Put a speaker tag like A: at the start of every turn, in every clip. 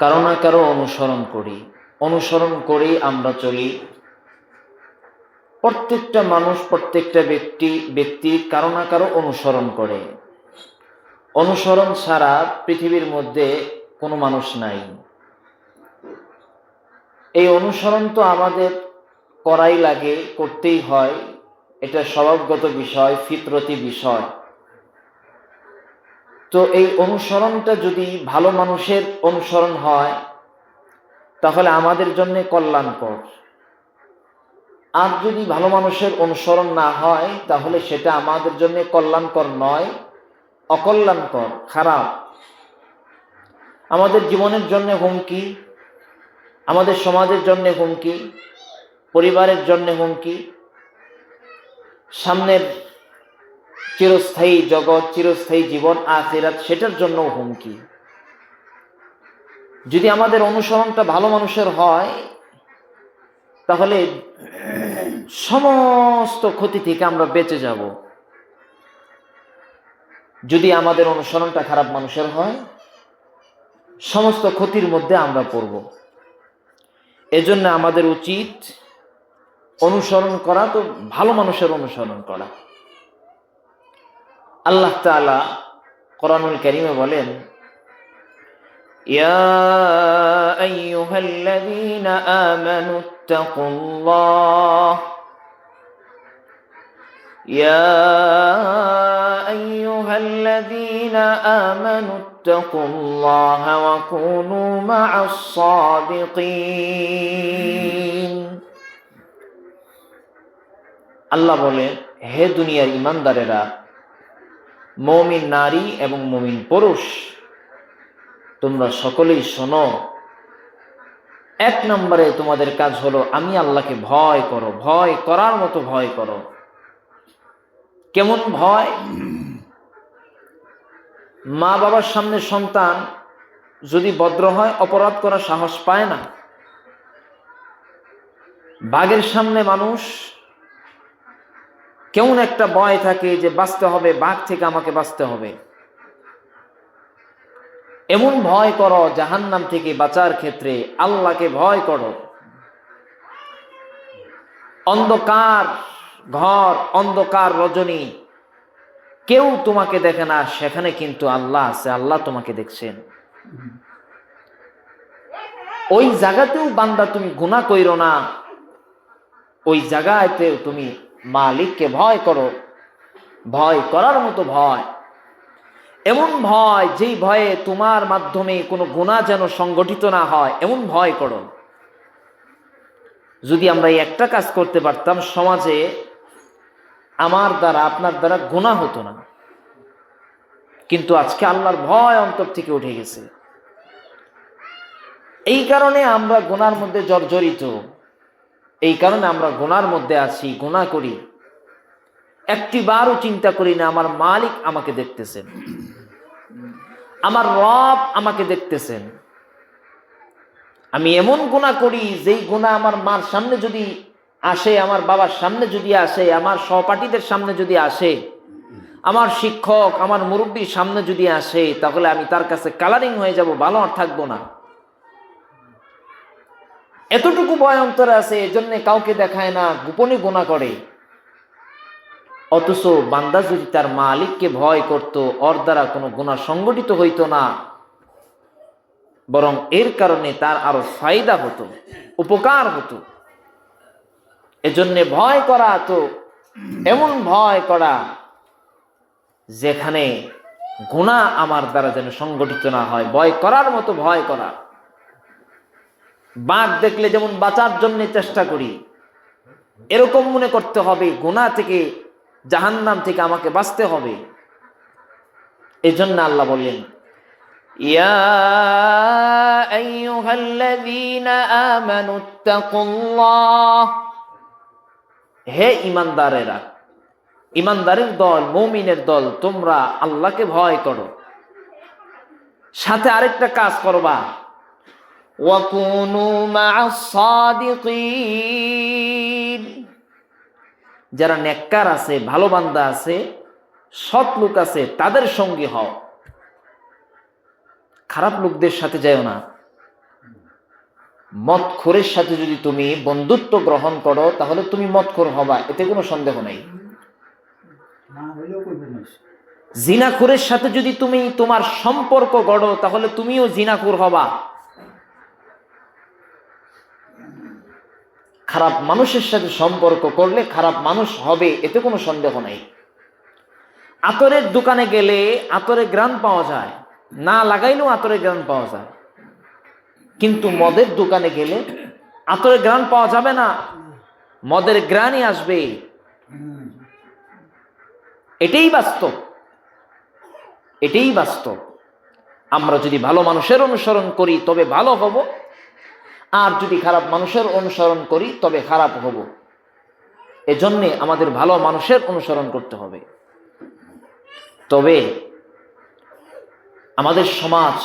A: কারো না কারো অনুসরণ করেই আমরা চলি। প্রত্যেকটা মানুষ, প্রত্যেকটা ব্যক্তি কারো না কারো অনুসরণ করে। অনুসরণ ছাড়া পৃথিবীর মধ্যে কোনো মানুষ নাই। এই অনুসরণ তো আমাদের করাই লাগে, করতেই হয়। এটা স্বভাবগত বিষয়, ফিতরতি বিষয়। তো এই অনুসরণটা যদি ভালো মানুষের অনুসরণ হয় তাহলে আমাদের জন্য কল্যাণকর। আর যদি ভালো মানুষের অনুসরণ না হয় তাহলে সেটা আমাদের জন্য কল্যাণকর নয়, অকল্যাণকর, খারাপ। আমাদের জীবনের জন্য হুমকি, আমাদের সমাজের জন্য হুমকি, পরিবারের জন্য হুমকি, সামনের চিরস্থায়ী জগৎ, চিরস্থায়ী জীবন আখিরাত, সেটার জন্য হুমকি। যদি আমাদের অনুসরণটা ভালো মানুষের হয় তাহলে সমস্ত ক্ষতি থেকে আমরা বেঁচে যাব। যদি আমাদের অনুসরণটা খারাপ মানুষের হয় সমস্ত ক্ষতির মধ্যে আমরা পড়ব। এজন্য আমাদের উচিত অনুসরণ করা, তো ভালো মানুষের অনুসরণ করা। আল্লাহ তাআলা কোরআনুল কারীমে বলেন, ইয়া আইয়ুহাল্লাযীনা আমানুত্তাকুল্লাহ, ইয়া আইয়ুহাল্লাযীনা আমানুত্তাকুল্লাহ ওয়া কুনু মা'আস সাদিকিন। আল্লাহ বলেন, হে দুনিয়ার ঈমানদারেরা, মুমিন নারী এবং মুমিন পুরুষ, তোমরা সকলেই শোনো। এক নম্বরে তোমাদের কাজ হলো আমি আল্লাহকে ভয় করো, ভয় করার মতো ভয় করো। কেমন ভয়? মা বাবার সামনে সন্তান যদি ভদ্র হয় অপরাধ করার সাহস পায় না। বাঘের সামনে মানুষ কেমন একটা ভয় থাকে যে বাঁচতে হবে, বাঘ থেকে আমাকে বাঁচতে হবে। এমন ভয় করো জাহান্নাম থেকে বাঁচার ক্ষেত্রে আল্লাহকে ভয় করো। অন্ধকার ঘর, অন্ধকার রজনী, কেউ তোমাকে দেখে না, সেখানে কিন্তু আল্লাহ আছে, আল্লাহ তোমাকে দেখছেন। ওই জায়গাতেও বান্দা তুমি গুনাহ কইরো না, ওই জায়গাতেও তুমি মালিককে ভয় করো, ভয় করার মতো ভয়। এমন ভয় যেই ভয়ে তোমার মাধ্যমে কোনো গুনাহ যেন সংগঠিত না হয়, এমন ভয় করো। যদি আমরা এই একটা কাজ করতে পারতাম, সমাজে আমার দ্বারা আপনার দ্বারা গুনাহ হতো না। কিন্তু আজকে আল্লাহর ভয় অন্তর থেকে উঠে গেছে। এই কারণে আমরা গুনার মধ্যে জর্জরিত, এই কারণে আমরা গুনার মধ্যে আছি, গুনাহ করি। একটিবারও চিন্তা করি না আমার মালিক আমাকে দেখতেছেন, আমার রব আমাকে দেখতেছেন। আমি এমন গুনাহ করি যেই গুনাহ আমার মার সামনে যদি আসে, আমার বাবার সামনে যদি আসে, আমার সহপাঠীদের সামনে যদি আসে, আমার শিক্ষক, আমার মুরব্বীর সামনে যদি আসে, তাহলে আমি তার কাছে কালারিং হয়ে যাব, ভালো আর থাকবো না। এতটুকু ভয় অন্তরে আছে, এজন্য কাউকে দেখায় না, গোপনে গুনাহ করে। অথচ বান্দা যদি তার মালিককে ভয় করত, ওর দ্বারা কোনো গুনাহ সংগঠিত হইতো না, বরং এর কারণে তার আরো ফায়দা হতো, উপকার হতো। এজন্য ভয় করা তো এমন ভয় করা যেখানে গুনাহ আমার দ্বারা যেন সংগঠিত না হয়, ভয় করার মতো ভয় করা। বাঘ দেখলে যেমন বাঁচার জন্য চেষ্টা করি, এরকম মনে করতে হবে গুনাহ থেকে, জাহান্নাম থেকে আমাকে বাঁচতে হবে। এজন্য আল্লাহ বললেন, ইয়া আইয়ুহাল্লাযীনা আমানুত্তাকুল্লাহ, হে ঈমানদারেরা, ঈমানদারের দল, মুমিনের দল, তোমরা আল্লাহকে ভয় করো। সাথে আরেকটা কাজ করবা, ওয়া কুনু মা'আস সাদিকিন, যারা নেককার আছে, ভালো বান্দা আছে, সৎ লোক আছে, তাদের সঙ্গী হও। খারাপ লোকদের সাথে যাও না। মদখোরের সাথে যদি তুমি বন্ধুত্ব গ্রহণ করো তাহলে তুমি মদখোর হবা, এতে কোনো সন্দেহ নাই। জিনাখোরের সাথে যদি তুমি তোমার সম্পর্ক গড়ো তাহলে তুমিও জিনাখোর হবা। খারাপ মানুষের সাথে সম্পর্ক করলে খারাপ মানুষ হবে, এতে কোনো সন্দেহ নাই। আতরের দোকানে গেলে আতরের ঘ্রাণ পাওয়া যায়, না লাগাইলেও আতরের ঘ্রাণ পাওয়া যায়, কিন্তু মদের দোকানে গেলে আতরের ঘ্রাণ পাওয়া যাবে না, মদের ঘ্রাণই আসবে। এটাই বাস্তব, এটাই বাস্তব। আমরা যদি ভালো মানুষের অনুসরণ করি তবে ভালো হব, আর যদি খারাপ মানুষের অনুসরণ করি তবে খারাপ হব। এজন্যে আমাদের ভালো মানুষের অনুসরণ করতে হবে। তবে আমাদের সমাজ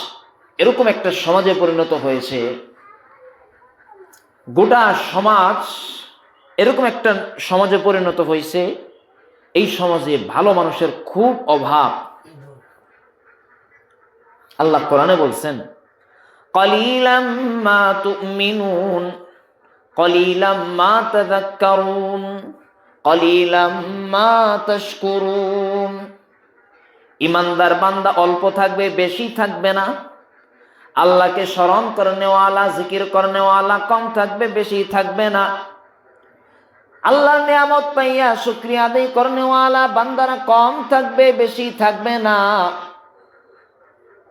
A: এরকম একটা সমাজে পরিণত হয়েছে, গোটা সমাজ এরকম একটা সমাজে পরিণত হয়েছে, এই সমাজে ভালো মানুষের খুব অভাব। আল্লাহ কোরআনে বলছেন, কলিলাম মা তুমিনুন কলিলাম মা তাযাক্কারুন কলিলাম মা তাশকুরুন। ইমানদার বান্দা অল্প থাকবে, বেশি থাকবে না। আল্লাহকে স্মরণ করনেওয়ালা, জিকির করনেওয়ালা কম থাকবে, বেশি থাকবে না। আল্লাহর নিয়ামত পাইয়া শুকরিয়া আদায় করনেওয়ালা বান্দারা কম থাকবে, বেশি থাকবে না।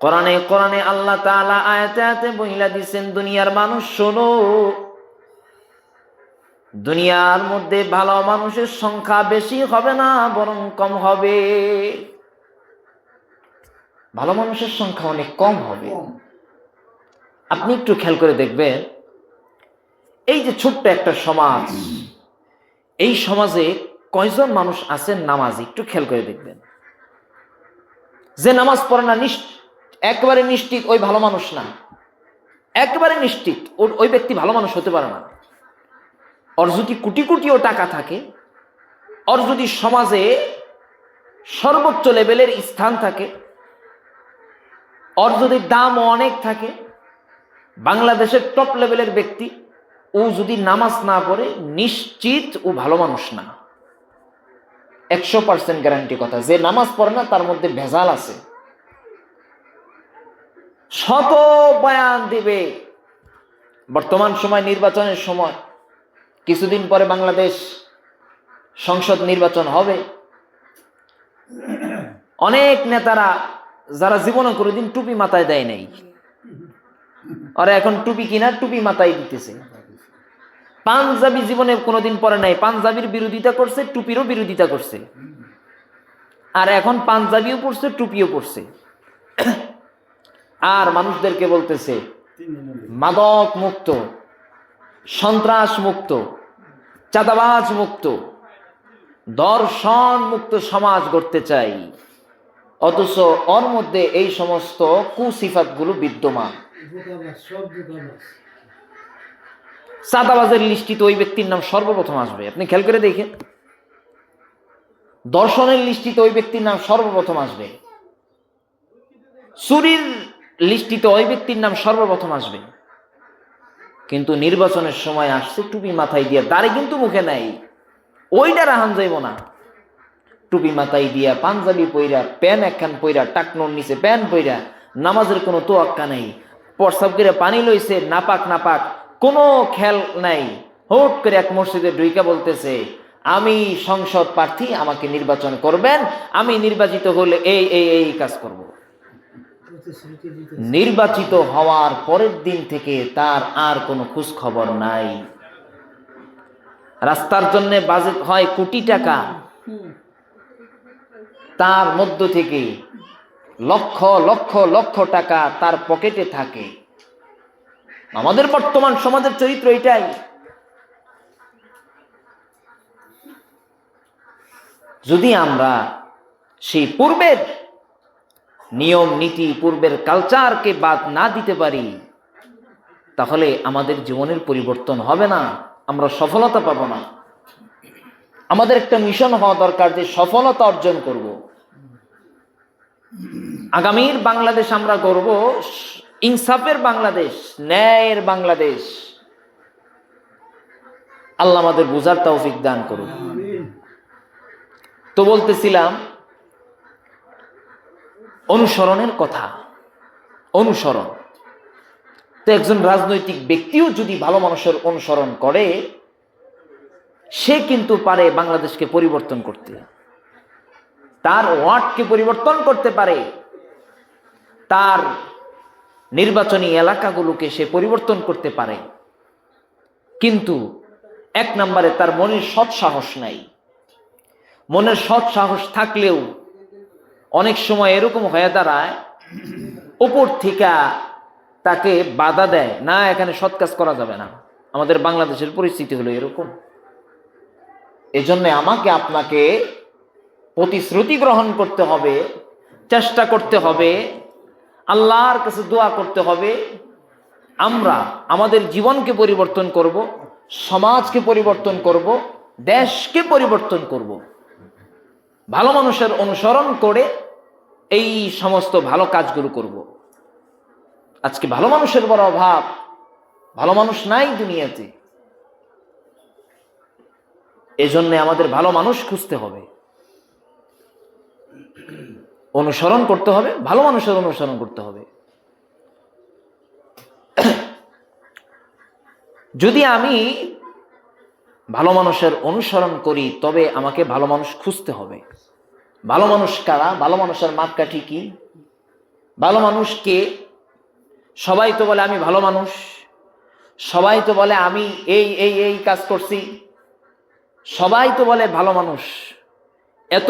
A: কোরআনে আল্লাহ তাআলা আয়াতে আয়াতে বইলা দিছেন, দুনিয়ার মানুষ শোনো, দুনিয়ার মধ্যে ভালো মানুষের সংখ্যা বেশি হবে না, বরং কম হবে। ভালো মানুষের সংখ্যা অনেক কম হবে। আপনি একটু খেয়াল করে দেখবেন, এই যে ছোট্ট একটা সমাজ, এই সমাজে কয়জন মানুষ আছেন নামাজি, একটু খেয়াল করে দেখবেন। যে নামাজ পড়ে না, একেবারে নিশ্চিত ওই ভালো মানুষ না, একেবারে নিশ্চিত ওই ব্যক্তি ভালো মানুষ হতে পারে না। ওর যদি কোটি কোটিও টাকা থাকে, ওর যদি সমাজে সর্বোচ্চ লেভেলের স্থান থাকে, ওর যদি দামও অনেক থাকে, বাংলাদেশের টপ লেভেলের ব্যক্তি, ও যদি নামাজ না পড়ে নিশ্চিত ও ভালো মানুষ না। 100% গ্যারান্টি কথা। যে নামাজ পড়ে না তার মধ্যে ভেজাল আছে। শত বয়ান দিবে। বর্তমান সময় নির্বাচনের সময়, কিছুদিন পরে বাংলাদেশ সংসদ নির্বাচন হবে। অনেক নেতারা যারা জীবনে কোনোদিন টুপি মাথায় দেয় নাই, ওরা এখন টুপি কিনা টুপি মাথায় দিতেছে। পাঞ্জাবি জীবনে কোনোদিন পরে নাই, পাঞ্জাবির বিরোধিতা করছে, টুপিরও বিরোধিতা করছে, আর এখন পাঞ্জাবিও পড়ছে, টুপিও পড়ছে। আর মানুষদেরকে বলতেছে মাদক মুক্ত, সন্ত্রাস মুক্ত, চাঁদাবাজ মুক্ত, দর্শন মুক্ত সমাজ গড়তে চাই। অথচ ওর মধ্যে এই সমস্ত কুসিফাতগুলো বিদ্যমান। চাঁদাবাজের লিস্টিতে ওই ব্যক্তির নাম সর্বপ্রথম আসবে, আপনি খেয়াল করে দেখেন। দর্শনের লিস্টিতে ওই ব্যক্তির নাম সর্বপ্রথম আসবে, চুরির লিস্টিতে ওই ব্যক্তির নাম সর্বপ্রথম আসবে। কিন্তু নির্বাচনের সময় আসছে টুপি মাথায় দিয়া, দাড়ি কিন্তু মুখে নাই, ওইটা রাহান যাইব না। টুপি মাথায় দিয়া, পাঞ্জাবি পইরা, প্যান একখান পইরা, টাকনোর নিচে প্যান পইরা, নামাজের কোনো তোয়াক্কা নাই, প্রস্রাব করে পানি লইছে, নাপাক নাপাক, কোনো খেয়াল নাই। হুট করে এক মসজিদে ঢুইকা বলতেছে, আমি সংসদ প্রার্থী, আমাকে নির্বাচন করবেন, আমি নির্বাচিত হলে এই এই এই কাজ করব। নির্বাচিত হওয়ার পরের দিন থেকে তার আর কোনো খোঁজ খবর নাই। রাস্তার জন্য বাজেট হয় কোটি টাকা, তার মধ্য থেকে লক্ষ লক্ষ লক্ষ টাকা তার পকেটে থাকে। আমাদের বর্তমান সমাজের চরিত্র এটাই। যদি আমরা সেই পূর্বের নিয়ম নীতি, পূর্বের কালচারকে বাদ না দিতে পারি, তাহলে আমাদের জীবনের পরিবর্তন হবে না, আমরা সফলতা পাবো না। আমাদের একটা মিশন হওয়া দরকার যে সফলতা অর্জন করব। আগামীর বাংলাদেশ আমরা গড়ব ইনসাফের বাংলাদেশ, ন্যায়ের বাংলাদেশ। আল্লাহ আমাদের বুঝার তৌফিক দান করুন। তো বলতেছিলাম অনুসরণের কথা। অনুসরণ তো একজন রাজনৈতিক ব্যক্তিও যদি ভালো মানুষের অনুসরণ করে, সে কিন্তু পারে বাংলাদেশকে পরিবর্তন করতে, তার ওয়ার্ডকে পরিবর্তন করতে পারে, তার নির্বাচনী এলাকাগুলোকে সে পরিবর্তন করতে পারে। কিন্তু এক নম্বরে তার মনের সৎ সাহস নাই। মনের সৎ সাহস থাকলেও অনেক সময় এরকম হয়ে দাঁড়ায়, উপর থেকে তাকে বাধা দেয়, না এখানে সৎ কাজ করা যাবে না। আমাদের বাংলাদেশের পরিস্থিতি হলো এরকম। এজন্য আমাকে আপনাকে প্রতিশ্রুতি গ্রহণ করতে হবে, চেষ্টা করতে হবে, আল্লাহর কাছে দোয়া করতে হবে। আমরা আমাদের জীবনকে পরিবর্তন করব, সমাজকে পরিবর্তন করব, দেশকে পরিবর্তন করব। ভালো মানুষের অনুসরণ করে এই সমস্ত ভালো কাজগুলো করব। আজকে ভালো মানুষের বড় অভাব, ভালো মানুষ নাই দুনিয়াতে। এজন্য আমাদের ভালো মানুষ খুঁজতে হবে, অনুসরণ করতে হবে, ভালো মানুষের অনুসরণ করতে হবে। যদি আমি ভালো মানুষের অনুসরণ করি, তবে আমাকে ভালো মানুষ খুঁজতে হবে। ভালো মানুষ কারা? ভালো মানুষের মাপকাঠি কি? ভালো মানুষকে সবাই তো বলে আমি ভালো মানুষ, সবাই তো বলে আমি এই এই এই কাজ করছি, সবাই তো বলে ভালো মানুষ। এত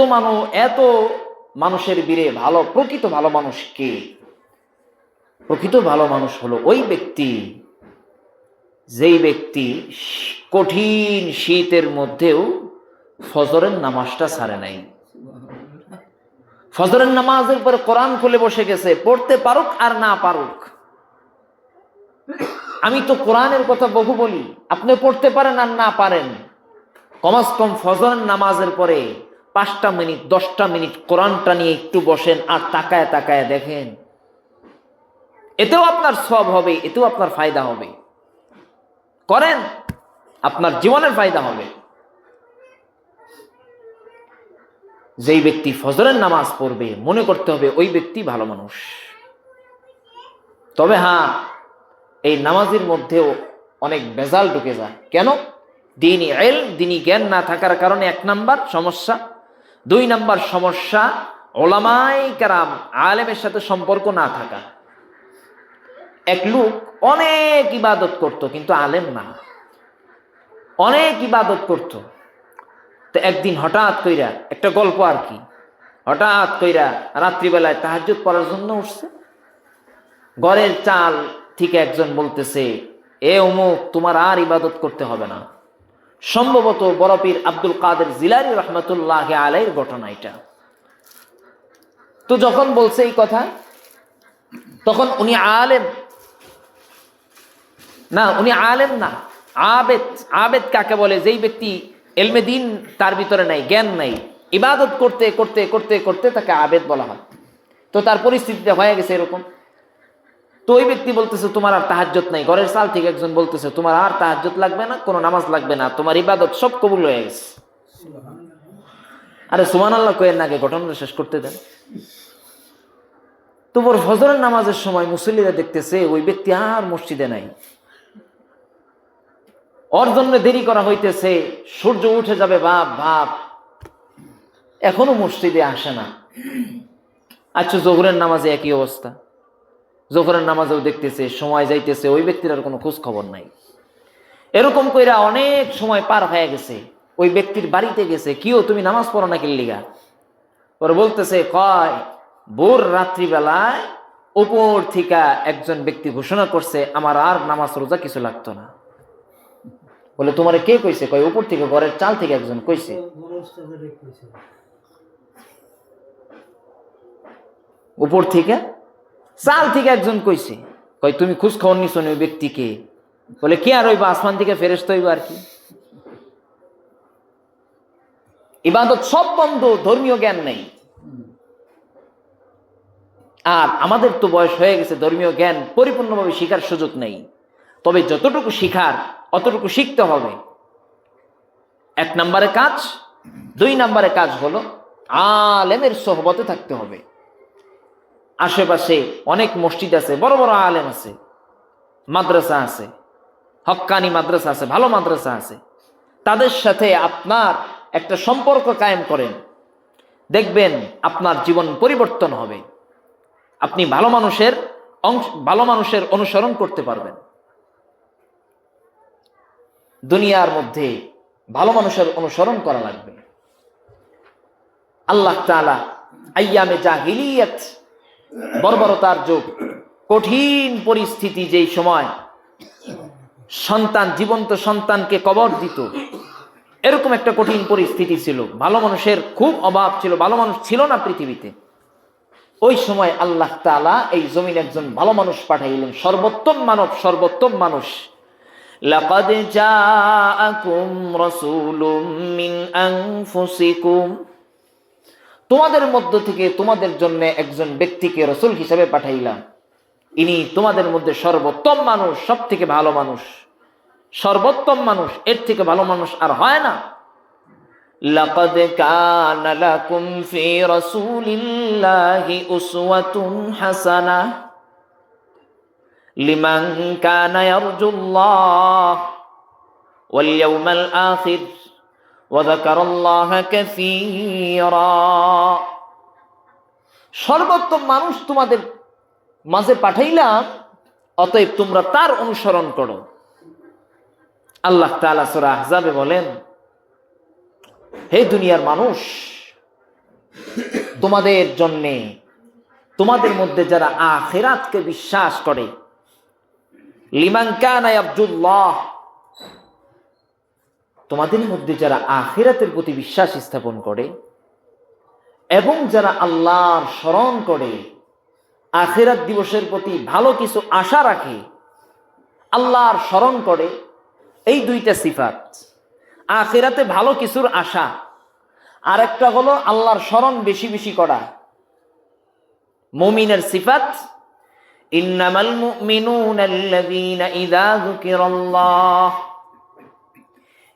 A: মানুষের ভিড়ে প্রকৃত ভালো মানুষ কে? প্রকৃত ভালো মানুষ হলো ওই ব্যক্তি, যেই ব্যক্তি কঠিন শীতের মধ্যেও ফজরের নামাজটা ছাড়ে নাই। ফজরের নামাজের পরে কোরআন খুলে বসে গেছে, পড়তে পারুক আর না পারুক। আমি তো কোরআনের কথা বহু বলি, আপনি পড়তে পারেন আর না পারেন, কমাস কম ফজরের নামাজের পরে 5টা মিনিট 10টা মিনিট কোরআনটা নিয়ে একটু বসেন আর তাকায় তাকায় দেখেন, এতেও আপনার সওয়াব হবে, এতেও আপনার ফায়দা হবে। করেন, আপনার জীবনের ফায়দা হবে। যেই ব্যক্তি ফজরের নামাজ পড়বে, মনে করতে হবে ওই ব্যক্তি ভালো মানুষ। তবে হ্যাঁ, এই নামাজের মধ্যেও অনেক ভেজাল ঢুকে যায়। কেন? দ্বীনি জ্ঞান না থাকার কারণে 1 নাম্বার সমস্যা। 2 নাম্বার সমস্যা, ওলামায়ে কেরাম আলেমের সাথে সম্পর্ক না থাকা। এক লোক অনেক ইবাদত করত কিন্তু আলেম না, অনেক ইবাদত করত। তো একদিন হঠাৎ কইরা, একটা গল্প আর কি, হঠাৎ কইরা রাত্রিবেলায় তাহাজ্জুদ পড়ার জন্য উঠছে। ঘরের চাল থেকে একজন বলতেছে, এ অমুক, তোমার আর ইবাদত করতে হবে না। সম্ভবত বড় পীর আব্দুল কাদের জিলানী রহমতুল্লাহ আলাইহির ঘটনা এটা। তো যখন বলছে এই কথা, তখন উনি আলেম না, আবেদ। আবেদ কাকে বলে? যেই ব্যক্তি ইলমে দ্বীন তার ভিতরে নাই, জ্ঞান নাই, ইবাদত করতে করতে করতে করতে তাকে আবেদ বলা হয়। তো তার পরিস্থিতিটা হয়ে গেছে এরকম। তো ওই ব্যক্তি বলতেছে তোমার আর তাহাজ্জুদ নাই। ঘরের চাল থেকে একজন বলতেছে তোমার আর তাহাজ্জুদ লাগবে না, কোনো নামাজ লাগবে না, তোমার ইবাদত সব কবুল হয়ে গেছে। আরে সুবহানাল্লাহ কইেন না, আগে ঘটনাটা শেষ করতে দেন। তোমার ফজরের নামাজের সময় মুসল্লিরা দেখতেছে ওই ব্যক্তি আর মসজিদে নাই, ওর জন্য দেরি করা হইতেছে, সূর্য উঠে যাবে ভাব, এখনো মসজিদে আসে না। আচ্ছা, জোহরের নামাজে একই অবস্থা। জোহরের নামাজেও দেখতেছে সময় যাইতেছে, ওই ব্যক্তির আর কোনো খোঁজ খবর নাই। এরকম কইরা অনেক সময় পার হয়ে গেছে। ওই ব্যক্তির বাড়িতে গেছে, কিও তুমি নামাজ পড়ো না কিল্লিগা? পরে বলতেছে, কয় ভোর রাত্রিবেলায় উপর থেকে একজন ব্যক্তি ঘোষণা করছে আমার আর নামাজ রোজা কিছু লাগতো না। বলে তোমারে কে কইছে? কয় উপর থেকে, ঘরের চাল থেকে একজন কইছে। উপর থেকে চাল থেকে একজন কইছে। কয় তুমি খোঁজ খবর নিছো ওই ব্যক্তিকে? বলে কে আর হইবা, আসমান থেকে ফেরেশতা হইবা আর কি। ইবাদত সব বন্ধ, ধর্মীয় জ্ঞান নেই। আর আমাদের তো বয়স হয়ে গেছে, ধর্মীয় জ্ঞান পরিপূর্ণভাবে শিখার সুযোগ নেই। তবে যতটুকু শিখার অতটুকু শিখতে হবে। এক নম্বরে কাজ। 2 নম্বরে কাজ হলো আলেমের সোহবতে থাকতে হবে। আশেপাশে অনেক মসজিদ আছে, বড় বড় আলেম আছে, মাদ্রাসা আছে, হক্কানি মাদ্রাসা আছে, ভালো মাদ্রাসা আছে। তাদের সাথে আপনার একটা সম্পর্ক কায়েম করেন, দেখবেন আপনার জীবন পরিবর্তন হবে। আপনি ভালো মানুষের অনুসরণ করতে পারবেন। দুনিয়ার মধ্যে ভালো মানুষের অনুসরণ করা লাগবে। আল্লাহ তাআলা আইয়ামে জাহিলিয়াত, বর্বরতার যুগ, কঠিন পরিস্থিতি, যেই সময় জীবন্ত সন্তানকে কবর দিত, এরকম একটা কঠিন পরিস্থিতি ছিল। ভালো মানুষের খুব অভাব ছিল, ভালো মানুষ ছিল না পৃথিবীতে। ওই সময় আল্লাহ তাআলা এই জমিনে একজন ভালো মানুষ পাঠাইলেন, সর্বোত্তম মানুষ। লাকাদ জাআকুম রাসূলুম মিন আনফুসিকুম, তোমাদের মধ্য থেকে তোমাদের জন্য একজন ব্যক্তিকে রাসূল হিসেবে পাঠাইলাম। ইনি তোমাদের মধ্যে সর্বোত্তম মানুষ, সব থেকে ভালো মানুষ, সর্বোত্তম মানুষ। এর থেকে ভালো মানুষ আর হয় না। লাকাদ কানা লাকুম ফি রাসূলিল্লাহি উসওয়াতুন হাসানাহ লিমান কানা ইয়ারজুল্লাহ ওয়াল ইয়াউমাল আখির ওয়া যাকারাল্লাহা কাসীরা। সর্বোত্তম মানুষ তোমাদের মাঝে পাঠাইলাম, অতএব তোমরা তার অনুসরণ করো। আল্লাহ তাআলা সূরা আহজাবে বলেন, হে দুনিয়ার মানুষ, তোমাদের জন্যে, তোমাদের মধ্যে যারা আখিরাতকে বিশ্বাস করে, লিমান কানা ইয়ারজুল্লাহ, তোমাদের মধ্যে যারা আখিরাতের প্রতি বিশ্বাস স্থাপন করে এবং যারা আল্লাহর স্মরণ করে, আখিরাত দিবসের প্রতি ভালো কিছু আশা রাখে, আল্লাহর স্মরণ করে, এই 2টা সিফাত, আখিরাতে ভালো কিছুর আশা, আর একটা হলো আল্লাহর স্মরণ বেশি বেশি করা। মুমিনের সিফাত, ইন্নামাল মুমিনুনা আল্লাযীনা ইযা যুকিরাল্লাহ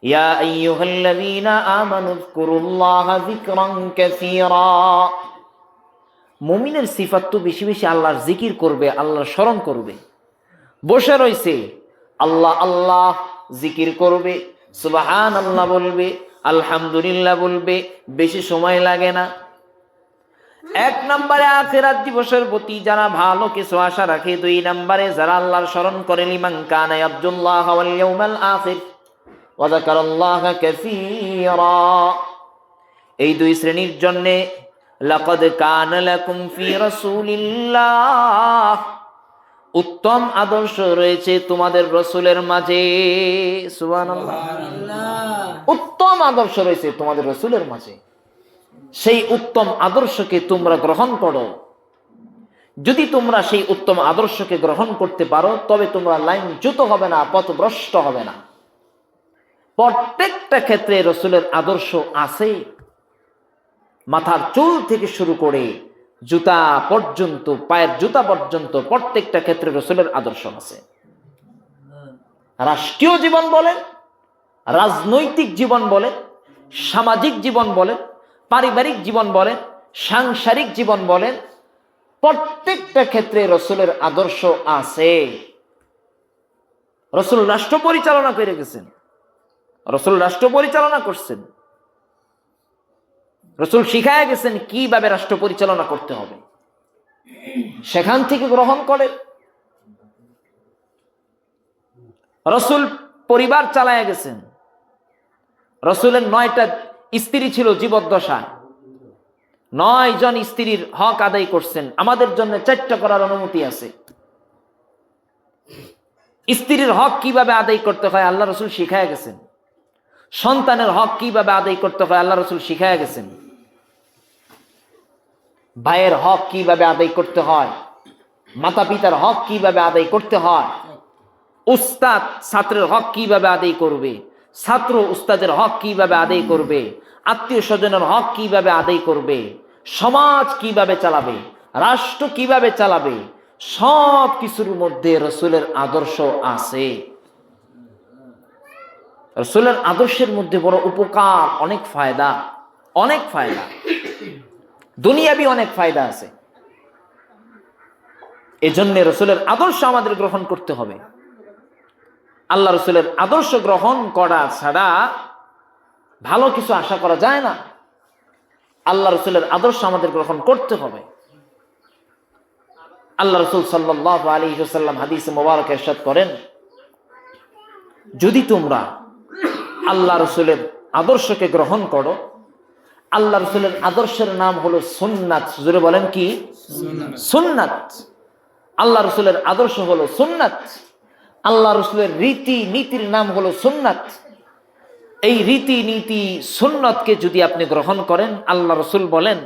A: ইয়া আইয়ুহাল্লাযীনা আমানু যকুরুল্লাহা যিকরান কাসীরা। মুমিনের সিফাত তো বেশি বেশি আল্লাহর জিকির করবে, আল্লাহর স্মরণ করবে। বসে রয়েছে, আল্লাহ আল্লাহ জিকির করবে, সুবহানাল্লাহ বলবে, আলহামদুলিল্লাহ বলবে, বেশি সময় লাগে না। 1 নম্বরে আখিরাত দিবসের প্রতি যারা ভালো কিছু আশা রাখে। 2 নম্বরে যারা আল্লাহর স্মরণ করে, লিমান কানা ইয়ারজুল্লাহ ওয়াল ইয়াউমাল আখির ওয়া যাকারাল্লাহা কাসীরা। এই 2 শ্রেণীর জন্য লাকাদ কানা লাকুম ফি রাসূলিল্লাহ, উত্তম আদর্শ রয়েছে তোমাদের রাসূলের মাঝে। সুবহানাল্লাহ, উত্তম আদর্শ রয়েছে তোমাদের রাসূলের মাঝে। সেই উত্তম আদর্শকে তোমরা গ্রহণ করো। যদি তোমরা সেই উত্তম আদর্শকে গ্রহণ করতে পারো, তবে তোমরা লাইনচ্যুত হবে না, পথভ্রষ্ট হবে না। প্রত্যেকটা ক্ষেত্রে রাসূলের আদর্শ আছে। মাথার চুল থেকে শুরু করে জুতা পর্যন্ত, পায়ের জুতা পর্যন্ত, প্রত্যেকটা ক্ষেত্রে রাসূলের আদর্শ আছে। রাষ্ট্রীয় জীবন বলেন, রাজনৈতিক জীবন বলেন, সামাজিক জীবন বলেন, পারিবারিক জীবন বলেন, সাংসারিক জীবন বলেন, প্রত্যেকটা ক্ষেত্রে রাসূলের আদর্শ আছে। রাসূল রাষ্ট্র পরিচালনা করে গেছেন, রাসূল রাষ্ট্র পরিচালনা করছেন, রাসূল শিখায় গেছেন কিভাবে রাষ্ট্র পরিচালনা করতে হবে, সেখান থেকে গ্রহণ করে। রাসূল পরিবার চালায় গেছেন। রাসূলের 9টা স্ত্রী ছিল জীবদ্দশায়, 9 জন স্ত্রীর হক আদায় করছেন। আমাদের জন্য 4টা করার অনুমতি আছে। স্ত্রীর হক কিভাবে আদায় করতে হয় আল্লাহ রাসূল শিখায় গেছেন। সন্তানের হক কিভাবে আদায় করতে হয় আল্লাহ রাসূল শিখায় গেছেন। ভাইয়ের হক কিভাবে আদায় করতে হয়, মাতা পিতার হক কিভাবে আদায় করতে হয়, উস্তাদ ছাত্রের হক কিভাবে আদায় করবে, ছাত্র উস্তাদের হক কিভাবে আদায় করবে, আত্মীয় স্বজনের হক কিভাবে আদায় করবে, সমাজ কিভাবে চালাবে, রাষ্ট্র কিভাবে চালাবে, সব কিছুর মধ্যে রাসূলের আদর্শ আছে। রসুলের আদর্শের মধ্যে বড় উপকার, অনেক ফায়দা, অনেক ফায়দা, দুনিয়াবি অনেক ফায়দা আছে। এজন্য রসুলের আদর্শ আমাদের গ্রহণ করতে হবে। আল্লাহ রসুলের আদর্শ গ্রহণ করা ছাড়া ভালো কিছু আশা করা যায় না। আল্লাহ রসুলের আদর্শ আমাদের গ্রহণ করতে হবে। আল্লাহ রসুল সাল্লাল্লাহু আলাইহি ওয়াসাল্লাম হাদিসে মোবারক ইরশাদ করেন, যদি তোমরা আল্লাহ রসুলের আদর্শকে গ্রহণ করো, আল্লাহ রসুলের আদর্শের নাম হলো সুন্নাত। জোরে বলেন কি? সুন্নাত। আল্লাহ রসুলের আদর্শ হলো সুন্নাত। আল্লাহ রসুলের রীতি নীতির নাম হলো সুন্নাত। এই রীতি নীতি সুন্নতকে যদি আপনি গ্রহণ করেন, আল্লাহ রসুল বলেন,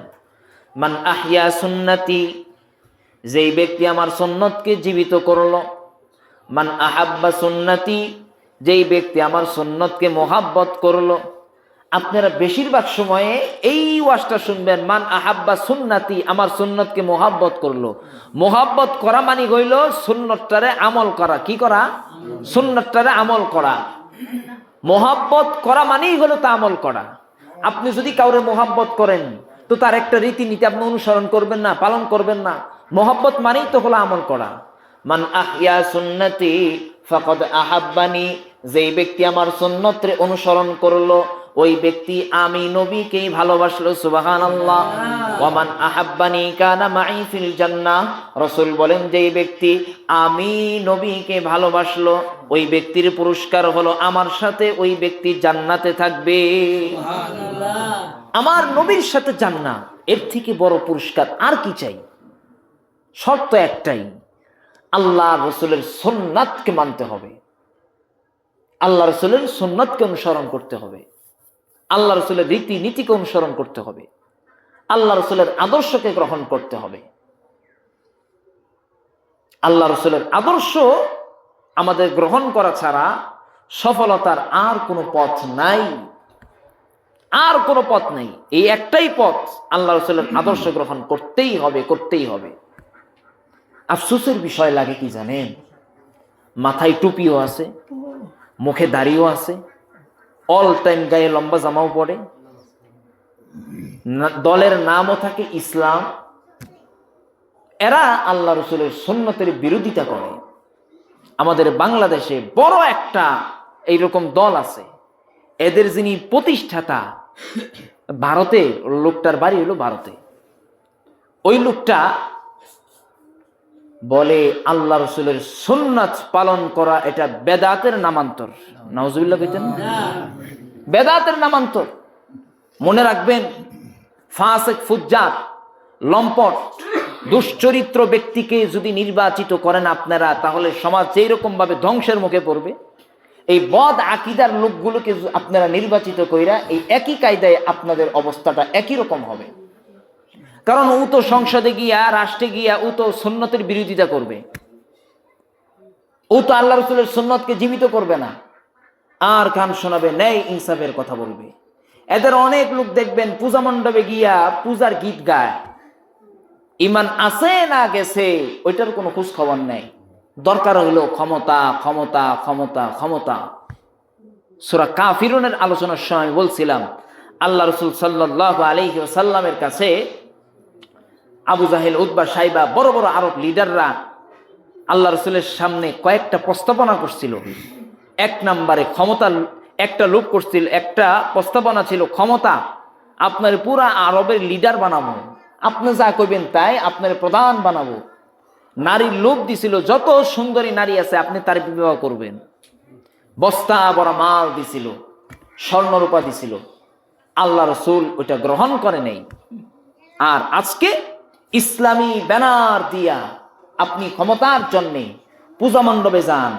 A: মান আহইয়া সুন্নতি, যেই ব্যক্তি আমার সুন্নতকে জীবিত করলো, মান আহাব্বা সুন্নতি, যেই ব্যক্তি আমার সুন্নতকে মোহাব্বত করলো। আপনারা বেশিরভাগ সময়ে এই ওয়াজটা শুনবেন, মান আহাব্বা সুন্নতি, আমার সুন্নতকে মোহাব্বত করলো। মোহাব্বত করা মানে হইল সুন্নতটারে আমল করা। কি করা? সুন্নতটারে আমল করা। মোহাব্বত করা মানেই হলো তা আমল করা। আপনি যদি কাউরে মোহাব্বত করেন তো তার একটা রীতিনীতি আপনি অনুসরণ করবেন না, পালন করবেন না। মোহাব্বত মানেই তো হলো আমল করা। মান আহইয়া সুন্নতি ফাকাদ আহাব্বানি, যেই ব্যক্তি আমার সুন্নতরে অনুসরণ করলো ওই ব্যক্তি আমি নবীকেই ভালোবাসলো। সুবহানাল্লাহ। ওয়া মান আহাব্বানি কানা মাই ফিল জান্নাহ, রাসূল বলেন যেই ব্যক্তি আমি নবীকে ভালোবাসলো ওই ব্যক্তির পুরস্কার হলো আমার সাথে ওই ব্যক্তি জান্নাতে থাকবে। সুবহানাল্লাহ। আমার নবীর সাথে জান্নাত, এর থেকে বড় পুরস্কার আর কি চাই? শর্ত একটাই, আল্লাহ রসুলের সুন্নাতকে মানতে হবে, আল্লাহ রসুলের সুন্নাতকে অনুসরণ করতে হবে, আল্লাহ রসুলের রীতি নীতিকে অনুসরণ করতে হবে, আল্লাহ রসুলের আদর্শকে গ্রহণ করতে হবে। আল্লাহ রসুলের আদর্শ আমাদের গ্রহণ করা ছাড়া সফলতার আর কোনো পথ নাই, আর কোনো পথ নেই। এই একটাই পথ, আল্লাহ রসুলের আদর্শ গ্রহণ করতেই হবে, করতেই হবে। আফসোসের বিষয় লাগে কি জানেন? মাথায় টুপিও আছে, মুখে দাড়িও আছে, অল টাইম গায়ে লম্বা জামাও পরে, দলের নামও থাকে ইসলাম। এরা আল্লাহ রসুলের সুন্নতের বিরোধিতা করে। আমাদের বাংলাদেশে বড় একটা এইরকম দল আছে, এদের যিনি প্রতিষ্ঠাতা ভারতে, লোকটার বাড়ি হলো ভারতে। ওই লোকটা বলে আল্লাহ রসুলের সুন্নাত পালন করা এটা বেদাতের নামান্তর। নাউজুবিল্লাহ কইতেন? বেদাতের নামান্তর। মনে রাখবেন, ফাসিক, ফুজ্জার, লম্পট, দুশ্চরিত্র ব্যক্তিকে যদি নির্বাচিত করেন আপনারা, তাহলে সমাজ যেই রকম ভাবে ধ্বংসের মুখে পড়বে, এই বদ আকীদার লোকগুলোকে আপনারা নির্বাচিত কইরা এই একই কায়দায় আপনাদের অবস্থাটা একই রকম হবে। কারণ ও তো সংসদে গিয়া, রাষ্ট্রে গিয়া ও তো সুন্নতের বিরোধিতা করবে, ও তো আল্লাহ রসুলের সুন্নতকে জীবিত করবে না, আর গান শোনাবে, ন্যায় ইনসাফের কথা বলবে। এদের অনেক লোক দেখবেন পূজা মণ্ডপে গিয়া পূজার গীত গায়, ইমান আছে না গেছে ওইটার কোনো খোঁজ খবর নেই। দরকার হইল ক্ষমতা, ক্ষমতা, ক্ষমতা, ক্ষমতা। সূরা কাফিরুনের আলোচনার সময় বলছিলাম, আল্লাহ রসুল সাল্লাল্লাহু আলাইহি ওয়াসাল্লামের কাছে আবু জাহেল, উতবা, সাইবা, বড় বড় আরব লিডাররা আল্লাহ রসুলের সামনে কয়েকটা প্রস্তাবনা করছিল। এক নম্বরে ক্ষমতা, একটা লোক করছিল, একটা প্রস্তাবনা ছিল ক্ষমতা, আপনার পুরা আরবের লিডার বানাবো, আপনি যা কইবেন তাই, আপনার প্রধান বানাবো। নারীর লোভ দিছিল, যত সুন্দরী নারী আছে আপনি তার বিবাহ করবেন। বস্তা বড় মাল দিছিল, স্বর্ণরূপা দিছিল। আল্লাহ রসুল ওইটা গ্রহণ করে নেই। আর আজকে ইসলামী ব্যানার দিয়া আপনি ক্ষমতার জন্যে পূজা মণ্ডপে যান,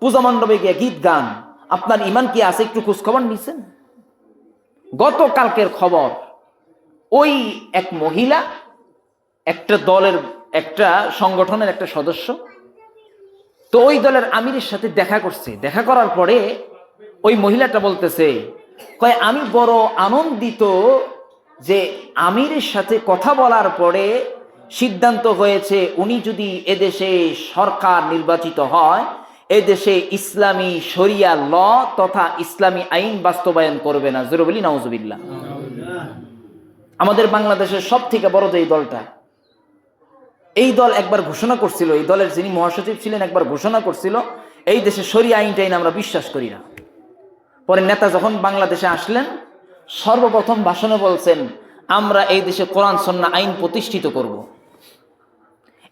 A: পূজা মণ্ডপে গিয়ে গীত গান। আপনার ইমান কি আছে? একটু খোঁজ খবর নিছেন? গতকালকের খবর, ওই এক মহিলা একটা দলের, একটা সংগঠনের একটা সদস্য, তো ওই দলের আমিরের সাথে দেখা করছে। দেখা করার পরে ওই মহিলাটা বলতেছে, কয় আমি বড় আনন্দিত যে আমিরের সাথে কথা বলার পরে সিদ্ধান্ত হয়েছে উনি যদি এদেশে সরকার নির্বাচিত হয়, এই দেশে ইসলামী শরিয়া ল তথা ইসলামী আইন বাস্তবায়ন করবে না। জোরে বলি নাউজুবিল্লাহ। আমাদের বাংলাদেশের সব থেকে বড় যে দলটা, এই দল একবার ঘোষণা করছিল, এই দলের যিনি মহাসচিব ছিলেন একবার ঘোষণা করছিল এই দেশে শরিয়া আইনটাই আমরা বিশ্বাস করি না। পরে নেতা যখন বাংলাদেশে আসলেন সর্বপ্রথম ভাষণে বলছেন আমরা এই দেশে কোরআন সুন্নাহ আইন প্রতিষ্ঠিত করব।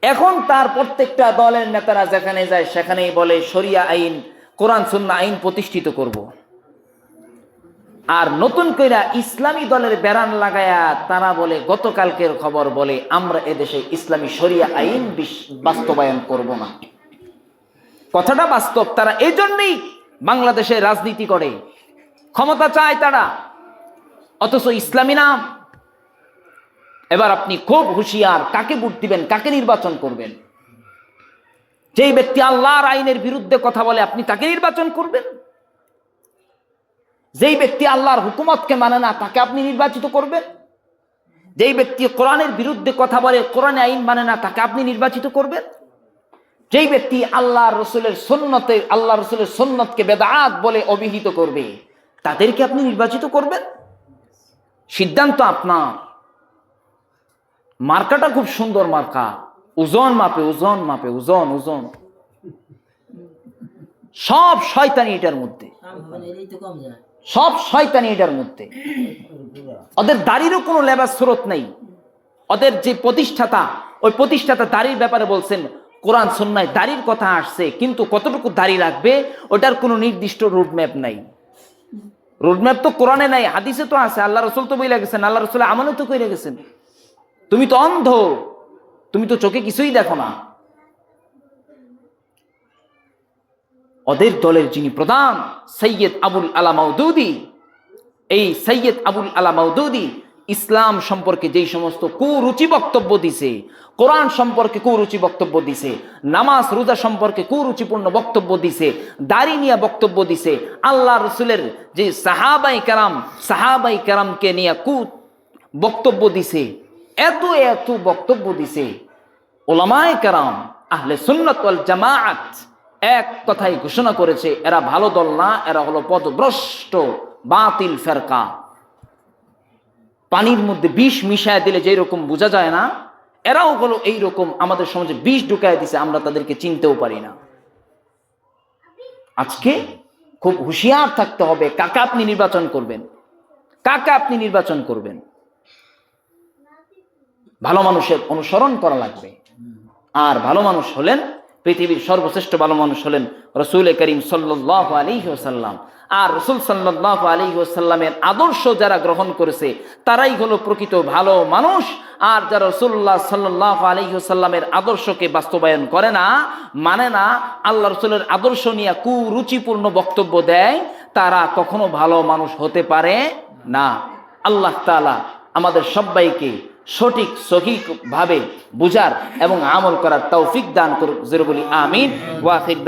A: এখন তার প্রত্যেকটা দলের নেতারা যেখানে যায় সেখানেই বলে শরিয়া আইন, কোরআন সুন্নাহ আইন প্রতিষ্ঠিত করব। আর নতুন কইরা ইসলামী দলের বেরান লাগায়া তারা বলে গতকালকের খবর বলে আমরা এদেশে ইসলামী শরিয়া আইন বাস্তবায়ন করব না। কথাটা বাস্তব। তারা এই জন্যই বাংলাদেশে রাজনীতি করে, ক্ষমতা চায় তারা, অথচ ইসলামী নাম। এবার আপনি খুব হুঁশিয়ার, কাকে ভোট দিবেন, কাকে নির্বাচন করবেন। যেই ব্যক্তি আল্লাহর আইনের বিরুদ্ধে কথা বলে আপনি তাকে নির্বাচন করবেন। যেই ব্যক্তি আল্লাহর হুকুমতকে মানে না তাকে আপনি নির্বাচিত করবেন। যেই ব্যক্তি কোরআনের বিরুদ্ধে কথা বলে, কোরআনে আইন মানে না তাকে আপনি নির্বাচিত করবেন। যেই ব্যক্তি আল্লাহ রসুলের সুন্নতকে বেদাত বলে অভিহিত করবে তাদেরকে আপনি নির্বাচিত করবেন। সিদ্ধান্ত আপনার। মার্কাটা খুব সুন্দর মার্কা, ওজন মাপে, ওজন মাপে, ওজন ওজন। সব শয়তানি এটার মধ্যে, সব শয়তানি এটার মধ্যে। ওদের দাড়িরও কোনো লেবাস স্রোত নেই। ওদের যে প্রতিষ্ঠাতা, ওই প্রতিষ্ঠাতা দাড়ির ব্যাপারে বলছেন কোরআন সুন্নাহয় দাড়ির কথা আসছে, কিন্তু কতটুকু দাড়ি রাখবে ওটার কোনো নির্দিষ্ট রোডম্যাপ নাই। রোডম্যাপ তো কোরআনে নাই, হাদিসে তো আছে। আল্লাহ রসুল তো বইলা গেছেন, আল্লাহ রসুল আমানত তো কইরা গেছেন। তুমি তো অন্ধ, তুমি তো চোখে কিছুই দেখো না। ওদের দলের যিনি প্রধান সৈয়দ আবুল আলা মাউদুদি, এই সৈয়দ আবুল আলা মাউদুদি ইসলাম সম্পর্কে যেই সমস্ত কুরুচি বক্তব্য দিছে, কোরআন সম্পর্কে কুরুচি বক্তব্য দিছে, নামাজ রোজা সম্পর্কে কুরুচিপূর্ণ বক্তব্য দিছে, দাড়ি নিয়ে বক্তব্য দিছে, আল্লাহ রসুলের যে সাহাবাই কেরামকে নিয়ে বক্তব্য দিছে, এত এত বক্তব্য দিছে। উলামায়ে কেরাম আহলে সুন্নাত ওয়াল জামাআত এক কথাই ঘোষণা করেছে এরা ভালো দল না, এরা হলো পথভ্রষ্ট বাতিল ফেরকা। পানির মধ্যে বিষ মিশায় দিলে যেই রকম বোঝা যায় না, এরাও হলো এইরকম আমাদের সমাজে বিষ ঢুকায় দিছে, আমরা তাদেরকে চিনতেও পারি না। আজকে খুব হুঁশিয়ার থাকতে হবে কাকে আপনি নির্বাচন করবেন, কাকে আপনি নির্বাচন করবেন। ভালো মানুষের অনুসরণ করা লাগবে। আর ভালো মানুষ হলেন, পৃথিবীর সর্বশ্রেষ্ঠ ভালো মানুষ হলেন রাসূল করিম সাল্লাল্লাহু আলাইহি ওয়াসাল্লাম। আর রাসূল সাল্লাল্লাহু আলাইহি ওয়াসাল্লামের আদর্শ যারা গ্রহণ করেছে তারাই হলো প্রকৃত ভালো মানুষ। আর যারা রাসূলুল্লাহ সাল্লাল্লাহু আলাইহি ওয়াসাল্লামের আদর্শকে বাস্তবায়ন করে না, মানে না, আল্লাহ রাসূলের আদর্শ নিয়ে কুরুচিপূর্ণ বক্তব্য দেয়, তারা কখনো ভালো মানুষ হতে পারে না। আল্লাহ তাআলা আমাদের সবাইকে সঠিকভাবে বুঝার এবং আমল করার তৌফিক দান করুক। জোরে বলি আমিন। ওয়া আখির